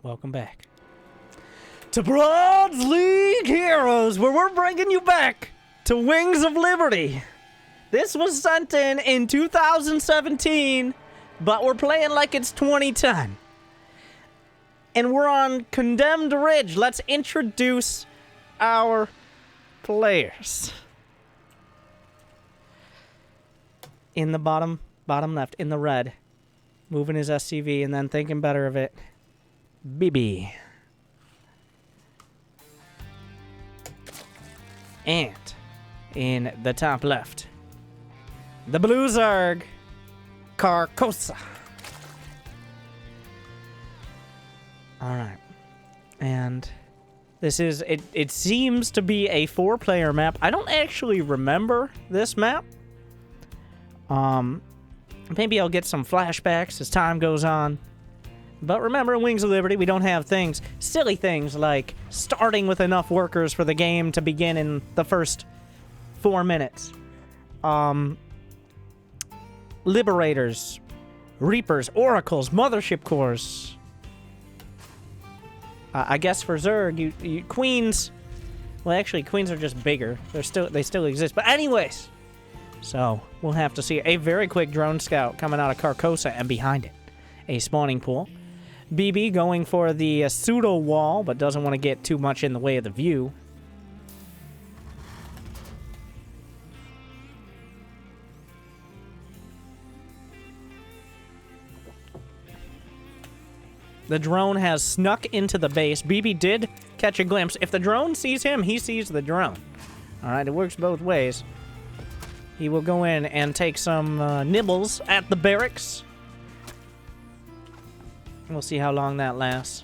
Welcome back to Broads League Heroes, where we're bringing you back to Wings of Liberty. This was sent in 2017, but we're playing like it's 2010. And we're on Condemned Ridge. Let's introduce our players. In the bottom left, in the red, moving his SCV and then thinking better of it, BB. And in the top left, the blue Zerg, Carcosa. Alright. And this is, it seems to be a 4-player map. I don't actually remember this map. Maybe I'll get some flashbacks as time goes on. But remember, in Wings of Liberty, we don't have things, silly things like starting with enough workers for the game to begin in the first 4 minutes. Liberators, Reapers, Oracles, Mothership Cores. I guess for Zerg, you Queens. Well, actually, Queens are just bigger. They still exist. But anyways, so we'll have to see a very quick drone scout coming out of Carcosa, and behind it, a spawning pool. BB going for the pseudo wall, but doesn't want to get too much in the way of the view. The drone has snuck into the base. BB did catch a glimpse. If the drone sees him, he sees the drone. Alright, it works both ways. He will go in and take some nibbles at the barracks. We'll see how long that lasts.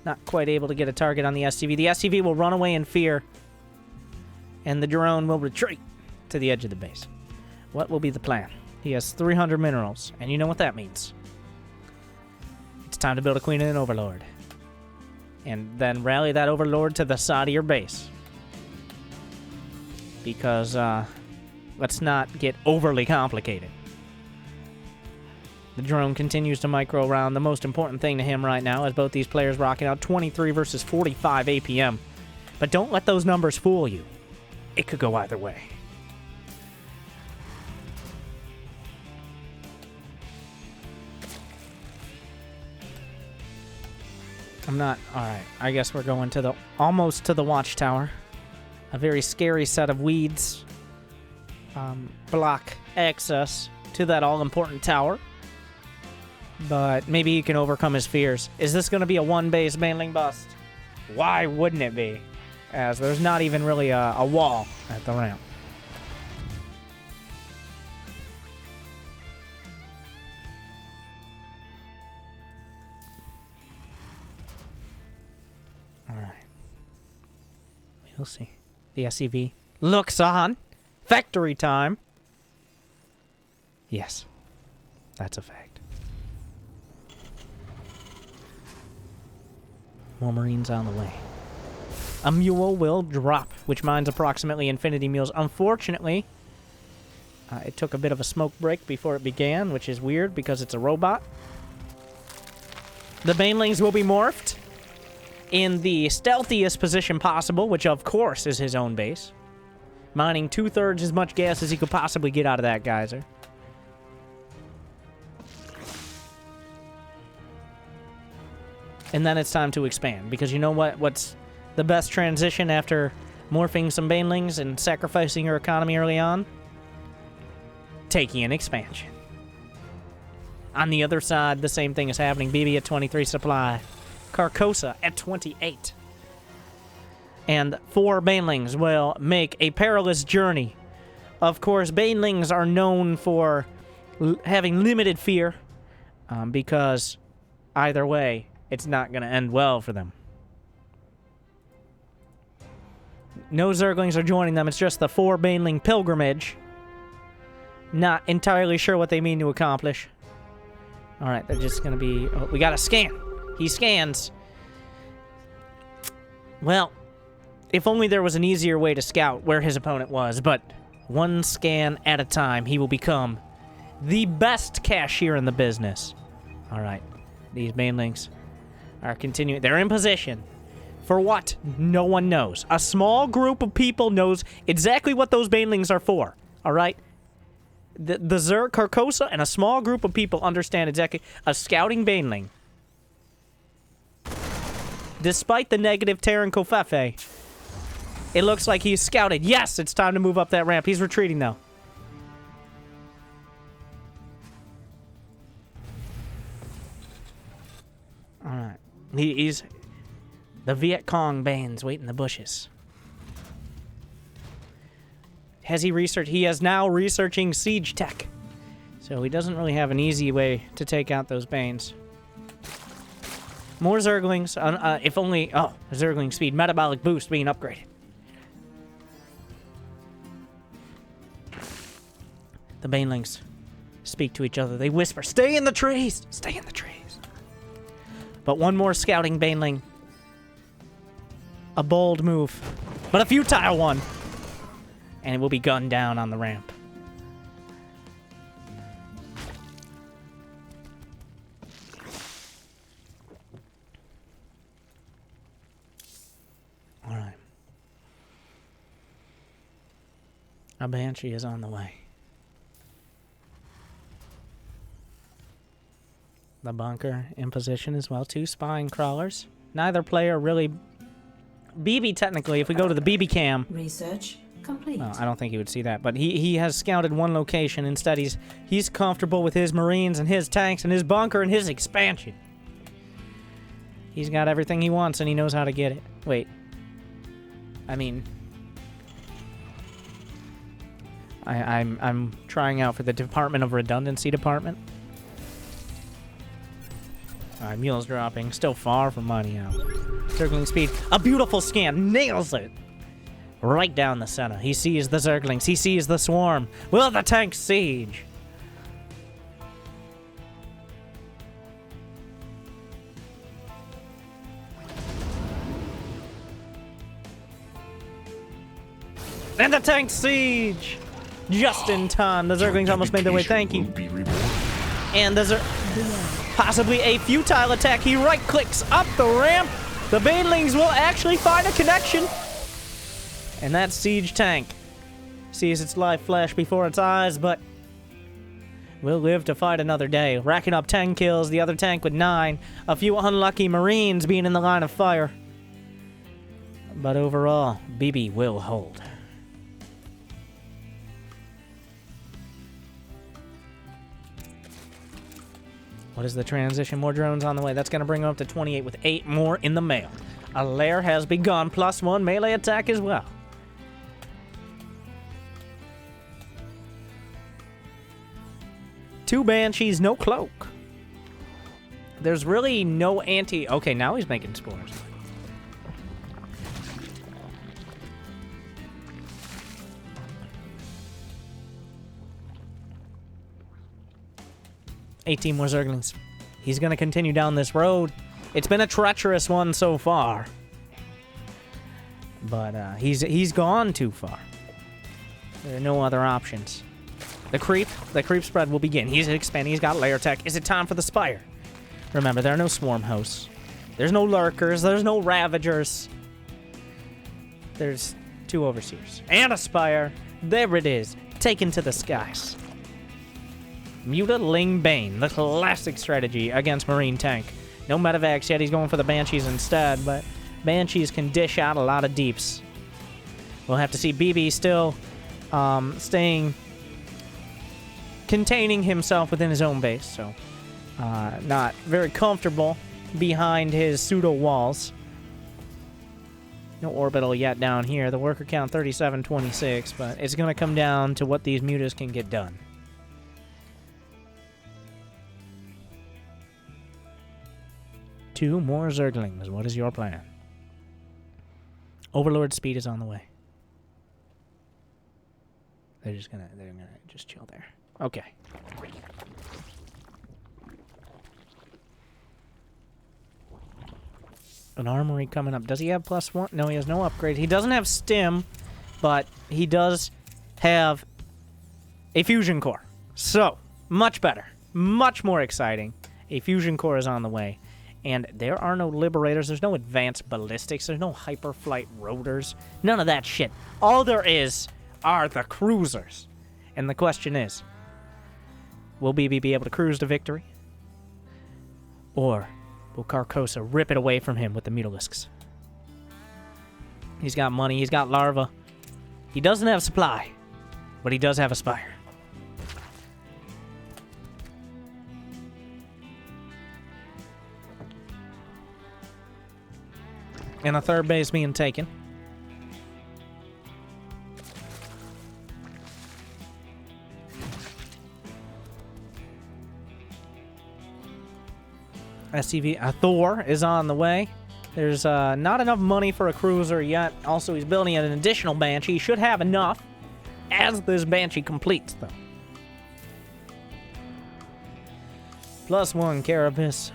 Not quite able to get a target on the SCV. The SCV will run away in fear, and the drone will retreat to the edge of the base. What will be the plan? He has 300 minerals, and you know what that means. It's time to build a Queen and an Overlord. And then rally that Overlord to the side of your base. Because, let's not get overly complicated. The drone continues to micro around. The most important thing to him right now is both these players rocking out 23 versus 45 APM. But don't let those numbers fool you. It could go either way. Alright, I guess we're going to almost to the watchtower. A very scary set of weeds block access to that all-important tower. But maybe he can overcome his fears. Is this going to be a one-base mainling bust? Why wouldn't it be? As there's not even really a wall at the ramp. Alright. We'll see. The SCV looks on. Factory time. Yes. That's a fact. More Marines on the way. A mule will drop, which mines approximately infinity mules. Unfortunately, it took a bit of a smoke break before it began, which is weird because it's a robot. The banelings will be morphed in the stealthiest position possible, which of course is his own base. Mining 2/3 as much gas as he could possibly get out of that geyser. And then it's time to expand, because you know what's the best transition after morphing some banelings and sacrificing your economy early on? Taking an expansion. On the other side, the same thing is happening. BB at 23 supply. Carcosa at 28. And 4 banelings will make a perilous journey. Of course, banelings are known for having limited fear, because either way, it's not going to end well for them. No Zerglings are joining them. It's just the 4 baneling pilgrimage. Not entirely sure what they mean to accomplish. Alright, they're just going to be... Oh, we got a scan. He scans. Well, if only there was an easier way to scout where his opponent was, but one scan at a time, he will become the best cashier in the business. Alright, these banelings are continuing. They're in position. For what? No one knows. A small group of people knows exactly what those banelings are for. Alright? The Zerg Carcosa and a small group of people understand exactly. A scouting baneling. Despite the negative Terran Kofefe, it looks like he's scouted. Yes, it's time to move up that ramp. He's retreating, though. Alright. He's... The Viet Cong bands wait in the bushes. Has he researched? He is now researching siege tech. So he doesn't really have an easy way to take out those banes. More Zerglings. If only... Oh, Zergling speed. Metabolic boost being upgraded. The banelings speak to each other. They whisper, "Stay in the trees! Stay in the trees!" But one more scouting baneling. A bold move, but a futile one. And it will be gunned down on the ramp. Alright. A Banshee is on the way. The bunker in position as well. 2 spine crawlers. Neither player really... BB, technically, if we go to the BB cam... Research complete. Well, I don't think he would see that, but he has scouted one location. Instead, he's comfortable with his Marines and his tanks and his bunker and his expansion. He's got everything he wants, and he knows how to get it. Wait. I mean... I'm trying out for the Department of Redundancy department. Alright, mule's dropping. Still far from money out. Zergling speed. A beautiful scan. Nails it. Right down the center. He sees the Zerglings. He sees the swarm. Will the tank siege? And the tank siege! Just in time. The Zerglings almost made their way. Thank you. And the possibly a futile attack. He right-clicks up the ramp. The banelings will actually find a connection. And that siege tank sees its life flash before its eyes, but will live to fight another day. Racking up 10 kills, the other tank with 9. A few unlucky Marines being in the line of fire. But overall, BB will hold. What is the transition? More drones on the way. That's going to bring him up to 28 with 8 more in the mail. A lair has begun. +1 melee attack as well. Two Banshees, no cloak. There's really no anti... Okay, now he's making spores. $18 more Zerglings. He's going to continue down this road. It's been a treacherous one so far. But he's gone too far. There are no other options. The creep spread will begin. He's expanding. He's got lair tech. Is it time for the Spire? Remember, there are no swarm hosts. There's no lurkers. There's no ravagers. There's 2 overseers. And a Spire. There it is. Taken to the skies. Muta Ling Bane, the classic strategy against Marine tank. No medevacs yet, he's going for the Banshees instead, but Banshees can dish out a lot of deeps. We'll have to see BB still containing himself within his own base, so not very comfortable behind his pseudo walls. No orbital yet down here. The worker count 3726, but it's going to come down to what these mutas can get done. Two more Zerglings. What is your plan? Overlord speed is on the way. They're gonna just chill there. Okay. An armory coming up. Does he have +1? No, he has no upgrade. He doesn't have stim, but he does have a fusion core. So, much better. Much more exciting. A fusion core is on the way. And there are no liberators. There's no advanced ballistics. There's no hyperflight rotors. None of that shit. All there is are the cruisers. And the question is, will BB be able to cruise to victory? Or will Carcosa rip it away from him with the Mutalisks? He's got money. He's got larva. He doesn't have supply, but he does have a spire. And a third base being taken. SCV, Thor is on the way. There's not enough money for a cruiser yet. Also, he's building an additional Banshee. He should have enough as this Banshee completes, though. +1 Carapace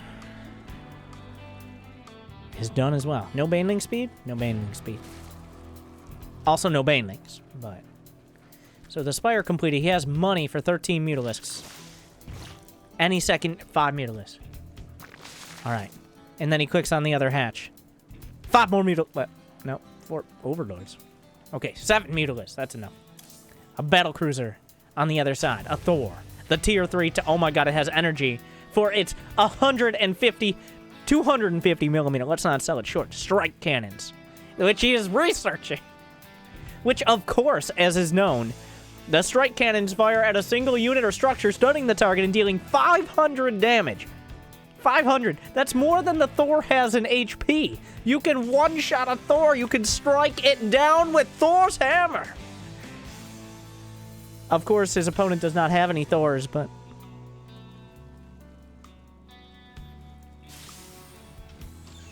is done as well. No Baneling speed? No Baneling speed. Also no Banelings, but... So the Spire completed. He has money for 13 Mutalisks. Any second, 5 Mutalisks. Alright. And then he clicks on the other hatch. 5 more no, 4 Overlords. Okay, 7 Mutalisks. That's enough. A Battlecruiser on the other side. A Thor. The tier 3 to... Oh my god, it has energy for its 250 millimeter, let's not sell it short, strike cannons, which he is researching. Which, of course, as is known, the strike cannons fire at a single unit or structure, stunning the target and dealing 500 damage. 500. That's more than the Thor has in HP. You can one-shot a Thor. You can strike it down with Thor's hammer. Of course, his opponent does not have any Thors, but...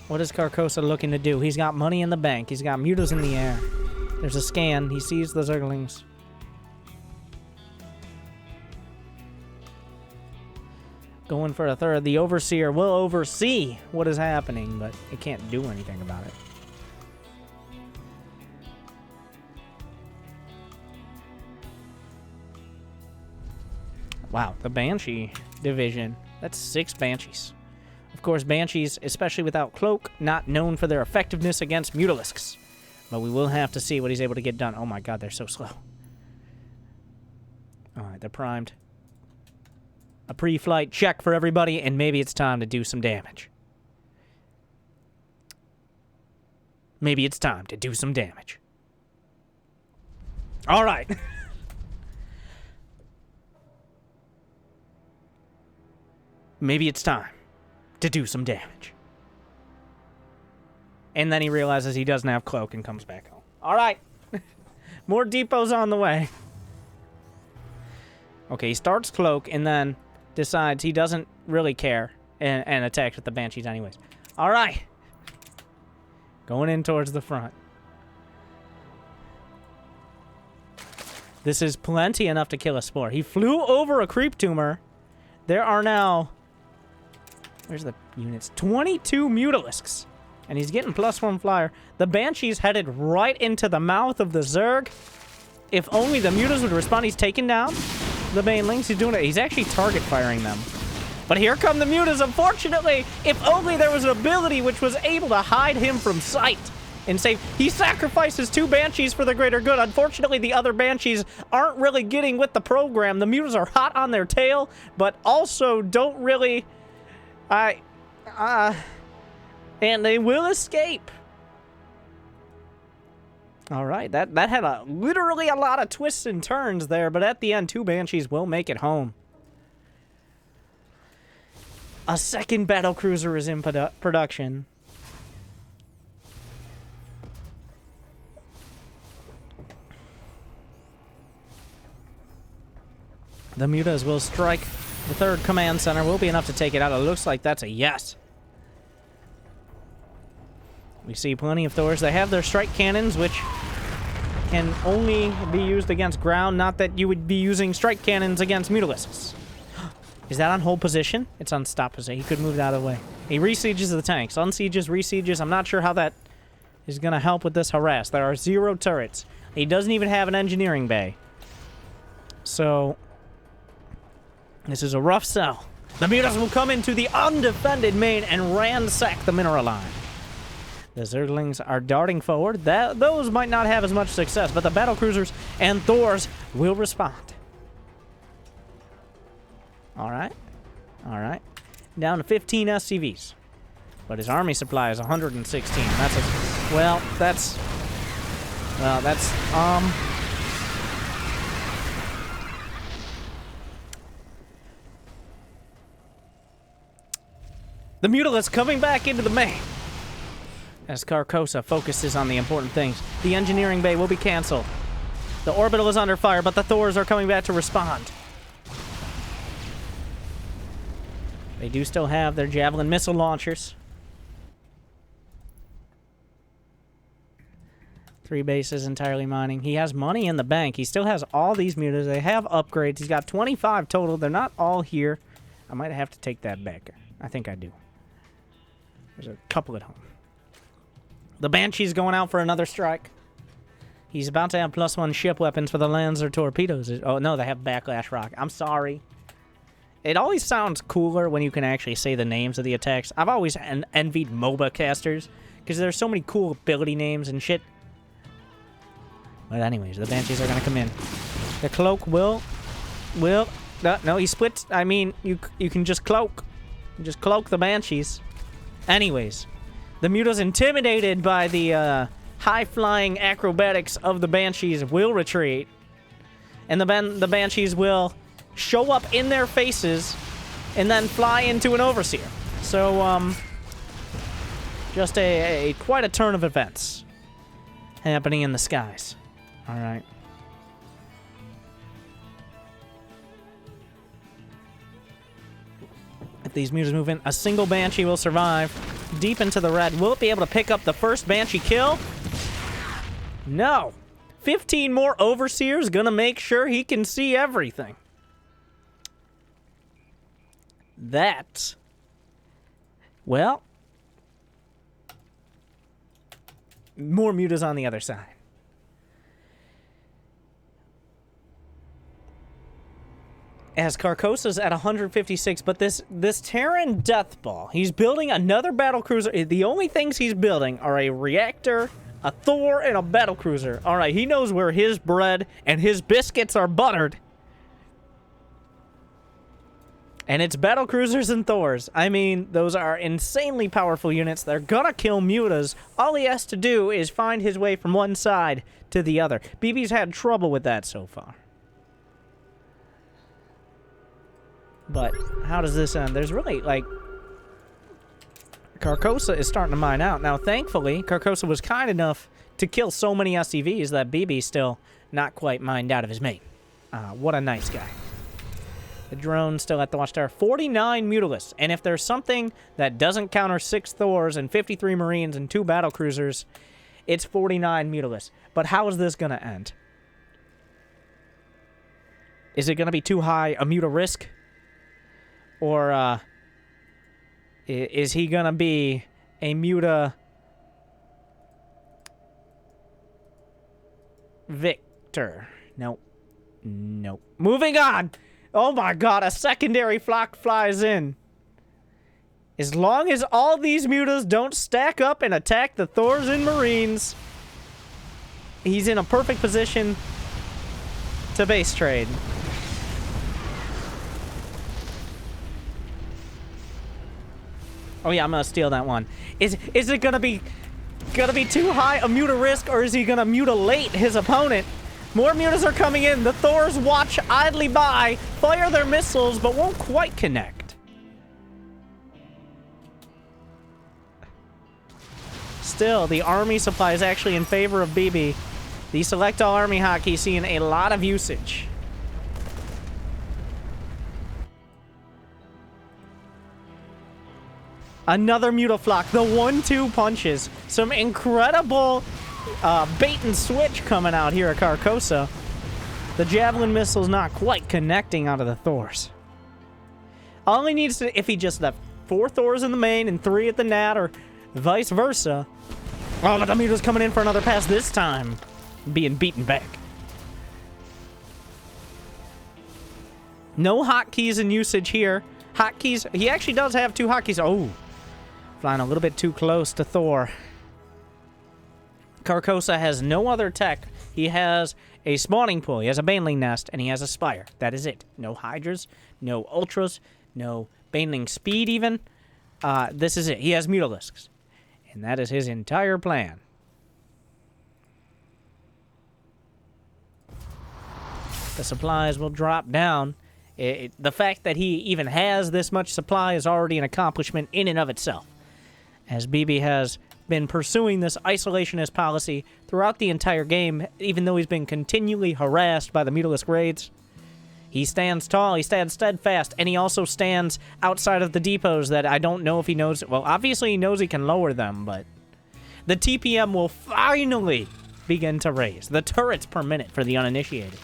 What is Carcosa looking to do? He's got money in the bank. He's got mutas in the air. There's a scan. He sees the Zerglings. Going for a third. The Overseer will oversee what is happening, but it can't do anything about it. Wow, the Banshee division. That's 6 Banshees. Of course, Banshees, especially without Cloak, not known for their effectiveness against Mutalisks. But we will have to see what he's able to get done. Oh my god, they're so slow. Alright, they're primed. A pre-flight check for everybody, and maybe it's time to do some damage. Maybe it's time to do some damage. Alright. Maybe it's time to do some damage. And then he realizes he doesn't have Cloak and comes back home. Alright. More depots on the way. Okay, he starts Cloak and then decides he doesn't really care and attacks with the Banshees anyways. Alright. Going in towards the front. This is plenty enough to kill a Spore. He flew over a Creep Tumor. There are now... Where's the units? 22 Mutalisks. And he's getting +1 flyer. The Banshee's headed right into the mouth of the Zerg. If only the Mutas would respond. He's taken down the Banelings. He's doing it. He's actually target firing them. But here come the Mutas, unfortunately. If only there was an ability which was able to hide him from sight and save. He sacrifices 2 Banshees for the greater good. Unfortunately, the other Banshees aren't really getting with the program. The Mutas are hot on their tail, but also don't really... and they will escape. Alright, that had literally a lot of twists and turns there, but at the end, 2 Banshees will make it home. A second battlecruiser is in production. The Mutas will strike the 3rd command center. Will be enough to take it out. It looks like that's a yes. We see plenty of Thors. They have their strike cannons, which can only be used against ground. Not that you would be using strike cannons against Mutalisks. Is that on hold position? It's on stop position. He could move it out of the way. He resieges the tanks. Unsieges, resieges. I'm not sure how that is going to help with this harass. There are 0 turrets. He doesn't even have an engineering bay. So, this is a rough sell. The mutas will come into the undefended main and ransack the mineral line. The Zerglings are darting forward. Those might not have as much success, but the battlecruisers and Thors will respond. All right. All right. Down to 15 SCVs. But his army supply is 116. The Mutalisk coming back into the main. As Carcosa focuses on the important things. The engineering bay will be canceled. The orbital is under fire, but the Thors are coming back to respond. They do still have their javelin missile launchers. 3 bases entirely mining. He has money in the bank. He still has all these mutas. They have upgrades. He's got 25 total. They're not all here. I might have to take that back. I think I do. There's a couple at home. The Banshee's going out for another strike. He's about to have +1 ship weapons for the Lancer torpedoes. Oh, no, they have backlash rock. I'm sorry. It always sounds cooler when you can actually say the names of the attacks. I've always envied MOBA casters because there's so many cool ability names and shit. But anyways, the Banshees are going to come in. The cloak will... No, he splits. I mean, you can just cloak. Just cloak the Banshees. Anyways, the mutas, intimidated by the high-flying acrobatics of the Banshees, will retreat. And the Banshees will show up in their faces and then fly into an Overseer. So, just quite a turn of events happening in the skies. All right. If these mutas move in, a single Banshee will survive. Deep into the red. Will it be able to pick up the first Banshee kill? No. 15 more Overseers gonna make sure he can see everything. That... Well... More mutas on the other side. As Carcosa's at 156, but this Terran deathball, he's building another battlecruiser. The only things he's building are a reactor, a Thor, and a battlecruiser. All right, he knows where his bread and his biscuits are buttered. And it's battlecruisers and Thors. I mean, those are insanely powerful units. They're gonna kill mutas. All he has to do is find his way from one side to the other. BB's had trouble with that so far. But how does this end? There's really, like... Carcosa is starting to mine out. Now, thankfully, Carcosa was kind enough to kill so many SCVs that BB's still not quite mined out of his mate. What a nice guy. The drone still at the watchtower. 49 Mutalisks. And if there's something that doesn't counter 6 Thors and 53 Marines and 2 battlecruisers, it's 49 Mutalisks. But how is this going to end? Is it going to be too high a muta risk? Or, is he gonna be a muta victor? Nope. Nope. Moving on! Oh my god, a secondary flock flies in. As long as all these mutas don't stack up and attack the Thors and Marines, he's in a perfect position to base trade. Oh yeah, I'm gonna steal that one. Is it gonna be too high a muta risk, or is he gonna mutilate his opponent? More mutas are coming in. The Thors watch idly by, fire their missiles, but won't quite connect. Still, the army supply is actually in favor of BB. The select all army hockey seeing a lot of usage. Another Mutaflock. The 1-2 punches. Some incredible bait and switch coming out here at Carcosa. The javelin missile's not quite connecting out of the Thors. All he needs to, if he just left 4 Thors in the main and 3 at the Nat, or vice versa. Oh, but the Muta's coming in for another pass this time. Being beaten back. No hotkeys in usage here. hotkeys. He actually does have 2 hotkeys. Oh, flying a little bit too close to Thor. Carcosa has no other tech. He has a spawning pool. He has a baneling nest, and he has a spire. That is it. No hydras, no ultras, no baneling speed even. This is it. He has mutalisks. And that is his entire plan. The supplies will drop down. The fact that he even has this much supply is already an accomplishment in and of itself. As BB has been pursuing this isolationist policy throughout the entire game, even though he's been continually harassed by the Mutalisk raids. He stands tall, he stands steadfast, and he also stands outside of the depots that I don't know if he knows. Well, obviously he knows he can lower them, but the TPM will finally begin to raise. The turrets per minute for the uninitiated.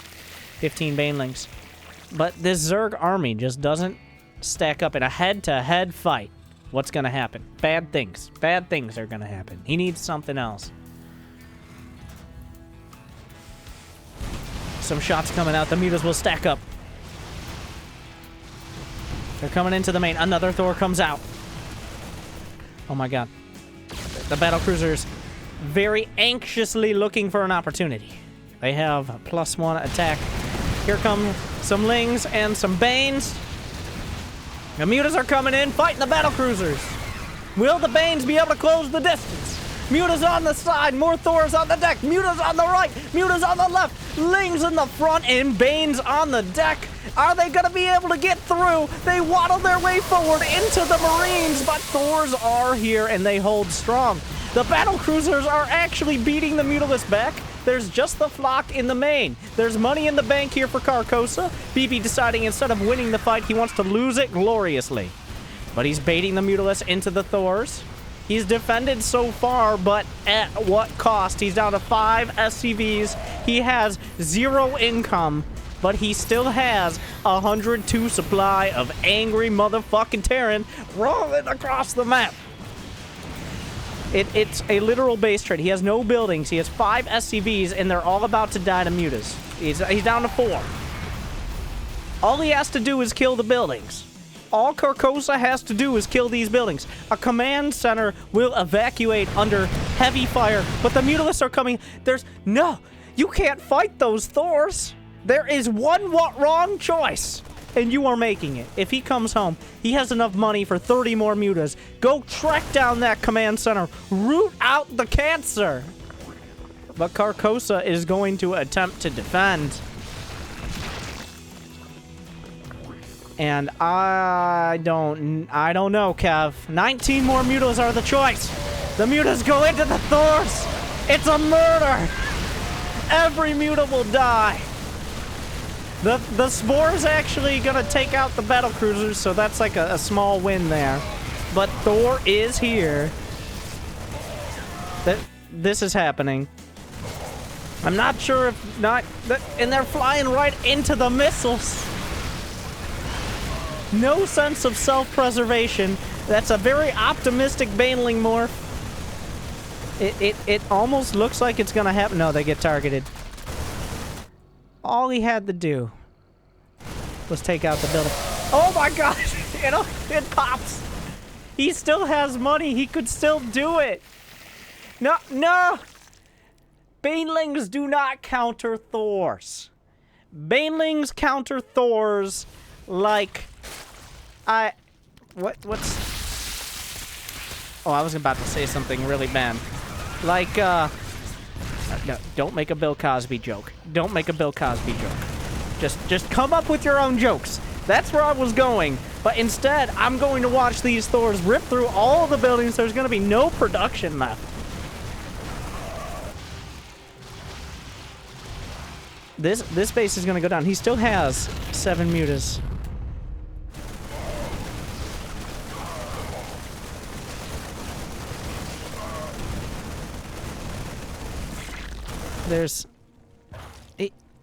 15 banelings. But this Zerg army just doesn't stack up in a head-to-head fight. What's going to happen? Bad things. Bad things are going to happen. He needs something else. Some shots coming out. The mutas will stack up. They're coming into the main. Another Thor comes out. Oh my god. The battlecruisers very anxiously looking for an opportunity. They have a +1 attack. Here come some Lings and some Banes. The mutas are coming in, fighting the battlecruisers. Will the Banes be able to close the distance? Mutas on the side, more Thors on the deck, mutas on the right, mutas on the left, Lings in the front, and Banes on the deck. Are they going to be able to get through? They waddle their way forward into the Marines, but Thors are here and they hold strong. The battlecruisers are actually beating the Mutalisk back. There's just the flock in the main. There's money in the bank here for Carcosa. BB deciding instead of winning the fight, he wants to lose it gloriously. But he's baiting the Mutalisk into the Thors. He's defended so far, but at what cost? He's down to 5 SCVs. He has 0 income, but he still has 102 supply of angry motherfucking Terran rolling across the map. It's a literal base trade. He has no buildings. He has 5 SCVs, and they're all about to die to mutas. He's down to 4. All he has to do is kill the buildings. All Carcosa has to do is kill these buildings. A command center will evacuate under heavy fire, but the Mutalisks are coming. No, you can't fight those Thors. There is one wrong choice, and you are making it. If he comes home, he has enough money for 30 more mutas. Go track down that command center. Root out the cancer. But Carcosa is going to attempt to defend. And I don't know, Kev. 19 more mutas are the choice. The mutas go into the Thors. It's a murder. Every muta will die. The Spore's actually gonna take out the battlecruisers, so that's like a small win there. But Thor is here. This is happening. I'm not sure if not... And they're flying right into the missiles. No sense of self-preservation. That's a very optimistic baneling morph. It almost looks like it's gonna happen. No, they get targeted. All he had to do was take out the building. Oh my gosh! It pops! He still has money. He could still do it. No! Banelings do not counter Thors. Banelings counter Thors like... What's... Oh, I was about to say something really bad. Like, no, don't make a Bill Cosby joke. Don't make a Bill Cosby joke. Just come up with your own jokes. That's where I was going. But instead, I'm going to watch these Thors rip through all the buildings. There's going to be no production left. This base is going to go down. He still has 7 mutas.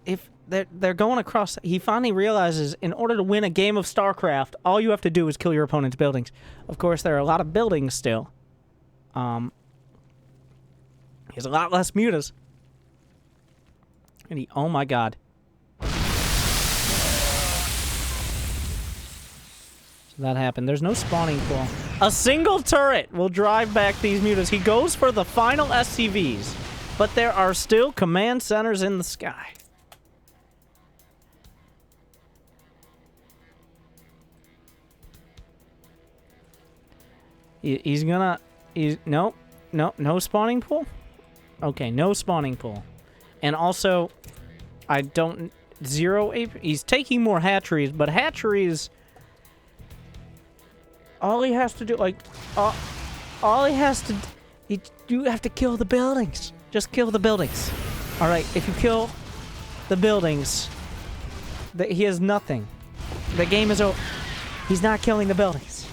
If they're going across, he finally realizes in order to win a game of Starcraft, all you have to do is kill your opponent's buildings. Of course, there are a lot of buildings still. He has a lot less mutas. And oh my god. That happened. There's no spawning pool. A single turret will drive back these mutas. He goes for the final SCVs, but there are still command centers in the sky. No spawning pool? Okay, no spawning pool. And also, he's taking more hatcheries, but hatcheries, all he has to do, you have to kill the buildings. Just kill the buildings. Alright, if you kill the buildings, he has nothing. The game is over. He's not killing the buildings.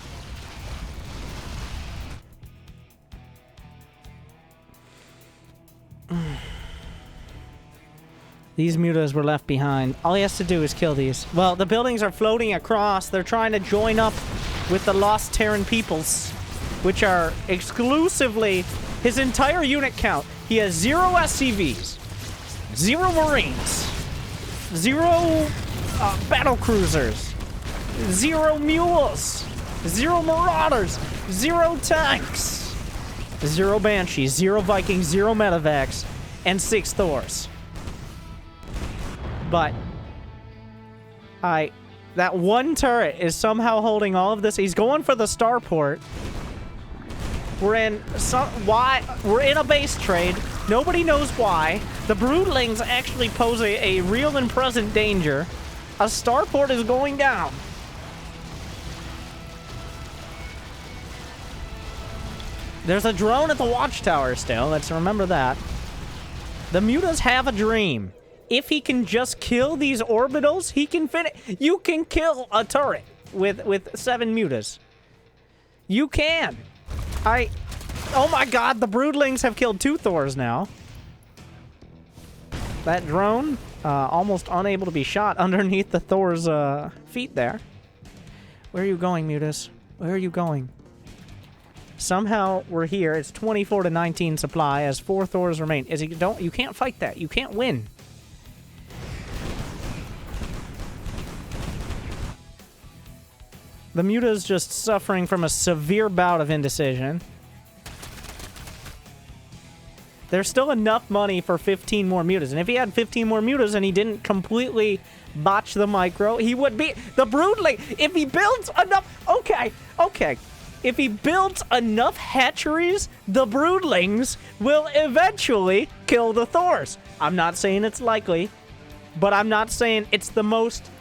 These mutas were left behind. All he has to do is kill these. Well, the buildings are floating across. They're trying to join up with the Lost Terran peoples, which are exclusively his entire unit count. He has 0 SCVs, 0 Marines, 0 battle cruisers, 0 mules, 0 marauders, 0 tanks, 0 banshees, 0 vikings, 0 medevacs, and 6 Thors. But that one turret is somehow holding all of this. He's going for the starport. We're in a base trade. Nobody knows why. The broodlings actually pose a real and present danger. A starport is going down. There's a drone at the watchtower still. Let's remember that. The mutas have a dream. If he can just kill these orbitals, he can finish. You can kill a turret with 7 mutas. You can. Oh my god, the broodlings have killed 2 Thors now. That drone, almost unable to be shot underneath the Thor's feet there. Where are you going, mutas? Where are you going? Somehow we're here. It's 24 to 19 supply as 4 Thors remain. You can't fight that. You can't win. The muta's just suffering from a severe bout of indecision. There's still enough money for 15 more mutas. And if he had 15 more mutas and he didn't completely botch the micro, he would be the broodling. If he builds enough... Okay. If he builds enough hatcheries, the broodlings will eventually kill the Thors. I'm not saying it's likely, but I'm not saying it's the most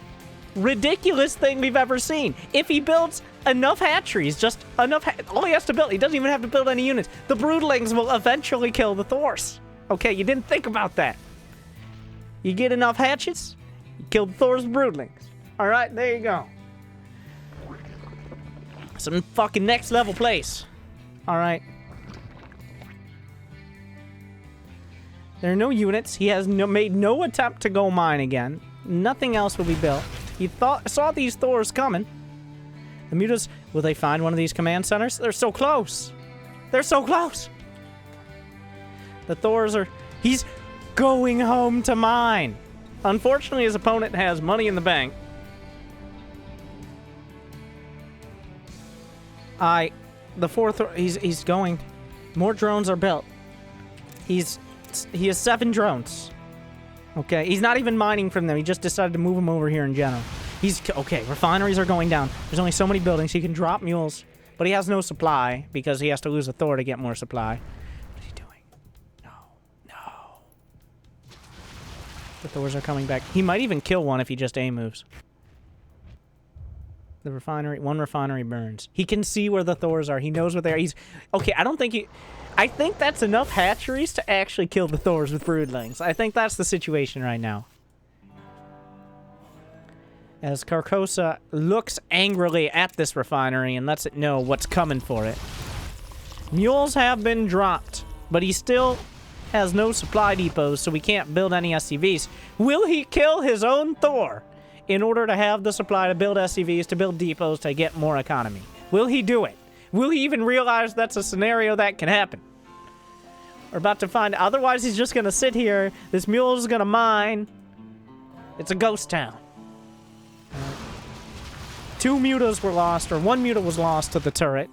ridiculous thing we've ever seen. If he builds enough hatcheries, just enough, all he has to build, he doesn't even have to build any units. The broodlings will eventually kill the Thors. Okay, you didn't think about that. You get enough hatches, you kill the Thors broodlings. All right, there you go. Some fucking next level place. All right. There are no units. He has made no attempt to go mine again. Nothing else will be built. He saw these Thors coming. The mutas, will they find one of these command centers? They're so close. They're so close. The Thors are... He's going home to mine. Unfortunately, his opponent has money in the bank. The 4th... He's going... More drones are built. He has 7 drones. Okay, he's not even mining from them. He just decided to move them over here in general. Okay, refineries are going down. There's only so many buildings. He can drop mules, but he has no supply because he has to lose a Thor to get more supply. What is he doing? No. The Thors are coming back. He might even kill one if he just A moves. The refinery, one refinery burns. He can see where the Thors are. He knows where they are. Okay, I think that's enough hatcheries to actually kill the Thors with broodlings. I think that's the situation right now. As Carcosa looks angrily at this refinery and lets it know what's coming for it. Mules have been dropped, but he still has no supply depots, so we can't build any SCVs. Will he kill his own Thor in order to have the supply to build SCVs, to build depots, to get more economy? Will he do it? Will he even realize that's a scenario that can happen? We're about to find... Otherwise, he's just going to sit here. This mule is going to mine. It's a ghost town. 2 mutas were lost, or 1 muta was lost to the turret.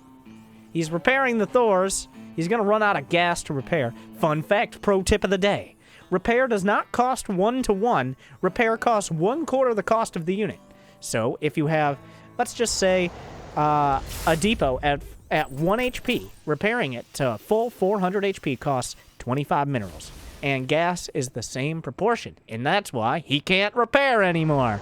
He's repairing the Thors. He's going to run out of gas to repair. Fun fact, pro tip of the day. Repair does not cost 1-to-1. Repair costs 1/4 the cost of the unit. So if you have, let's just say, a depot at 1 HP, repairing it to full 400 HP costs 25 minerals. And gas is the same proportion. And that's why he can't repair anymore.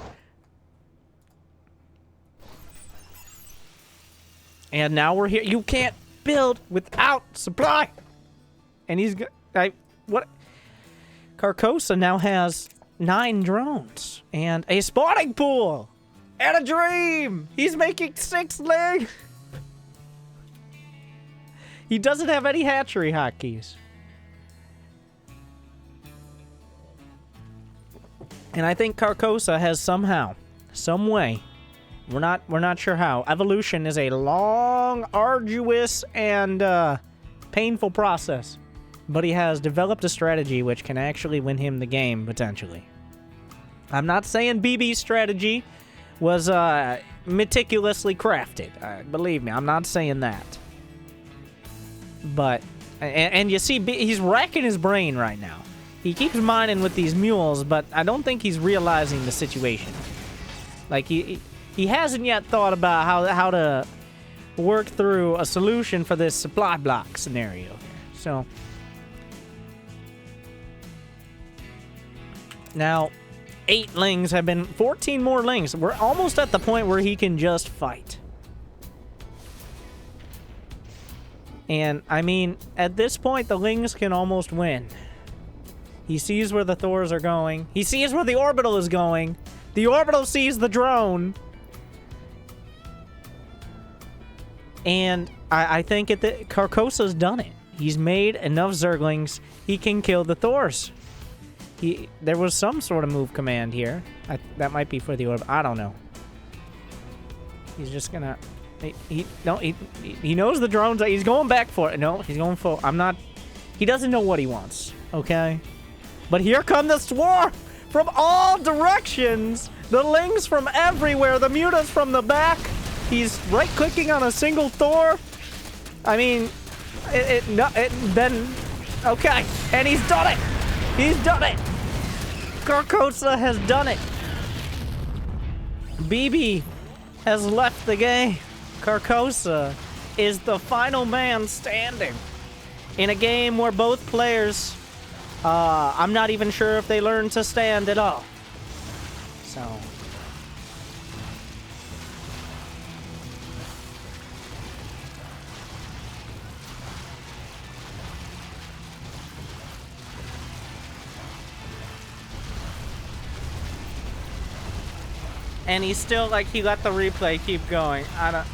And now we're here. You can't build without supply. And he's what? Carcosa now has 9 drones and a spawning pool and a dream. He's making 6 legs. He doesn't have any hatchery hotkeys. And I think Carcosa has somehow, some way, we're not sure how. Evolution is a long, arduous, and painful process. But he has developed a strategy which can actually win him the game, potentially. I'm not saying BB's strategy was meticulously crafted. Believe me, I'm not saying that. But, and you see, he's racking his brain right now. He keeps mining with these mules, but I don't think he's realizing the situation. Like, he hasn't yet thought about how to work through a solution for this supply block scenario. So, now, 8 lings have been, 14 more lings. We're almost at the point where he can just fight. And, I mean, at this point, the lings can almost win. He sees where the Thors are going. He sees where the orbital is going. The orbital sees the drone. And I think Carcosa's done it. He's made enough Zerglings. He can kill the Thors. There was some sort of move command here. That might be for the orbital. I don't know. He's just gonna... He knows the drones. He's going back for it. No, he's going full. He doesn't know what he wants. Okay? But here come the swarm from all directions. The lings from everywhere. The mutas from the back. He's right-clicking on a single Thor. I mean, then, okay. And he's done it. He's done it. Carcosa has done it. BB has left the game. Carcosa is the final man standing in a game where both players, I'm not even sure if they learned to stand at all. So. And he's still like, he let the replay keep going. I don't...